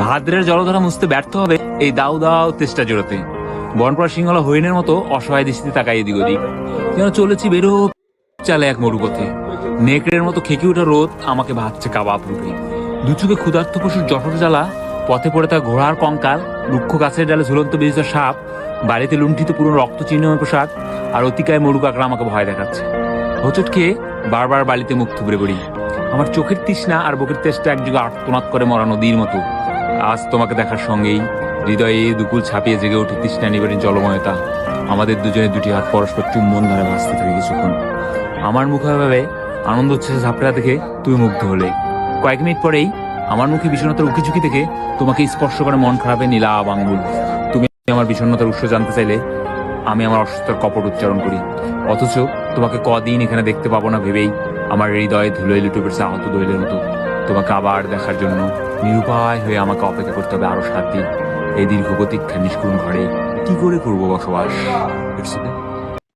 ভাদ্রের জলধারা মুছতে ব্যর্থ হবে এই দাউ দাউ তেষ্টা জোড়াতে। বনপাড়া সিংহলা হরিণের মতো অসহায় দৃষ্টিতে তাকাই এদিক ওদিক, যেন চলেছি বেরো চালে এক মরুপথে। নেকড়ের মতো খেকে ওঠা রোদ আমাকে ভাবছে কাবাব রূপে। দুচুকে ক্ষুধার্ত পশুর জঠর জ্বালা, পথে পড়ে তার ঘোড়ার কঙ্কাল, রুক্ষ গাছের ডালে ঝুলন্ত বেজিত সাপ, বাড়িতে লুণ্ঠিত পুরো রক্ত চিহ্নময় পোশাক, আর অতিকায় মরু কাকড়া আমাকে ভয় দেখাচ্ছে। হোঁচট খেয়ে বারবার বালিতে মুখ থুবড়ে পড়ি। আমার চোখের তৃষ্ণা আর বুকের তেষ্টা একযোগে আর্তনাদ করে মরা নদীর মতো। আজ তোমাকে দেখার সঙ্গেই হৃদয়ে দুকুল ছাপিয়ে জেগে ওঠে তৃষ্ণা নিবারী জলময়তা। আমাদের দুজনের দুটি হাত পরস্পর চুম্বন ধারে ভাসতে থাকে কিছুক্ষণ। আমার মুখে আনন্দ উচ্ছ্বাসে ঝাপড়া দেখে তুমি মুগ্ধ হলে। কয়েক মিনিট পরেই আমার মুখে বিষণ্ণতার উকিঝুঁকি দেখে তোমাকে স্পর্শ করে মন খারাপে নীলাভ আঙ্গুল। তুমি আমার বিষণ্ণতার উৎস জানতে চাইলে আমি আমার অসুস্থতার কপট উচ্চারণ করি। অথচ তোমাকে কদিন এখানে দেখতে পাবো না ভেবেই আমার হৃদয়ে ধুলোয় লুটে পড়েছে আহত দৈলের মতো। তোমাকে আবার দেখার জন্য নিরুপায় হয়ে আমাকে অপেক্ষা করতে হবে আরো 7 দিন। এই দীর্ঘ প্রতীক্ষার নিষ্কুণ ঘরে কি করে করবো বসবাস?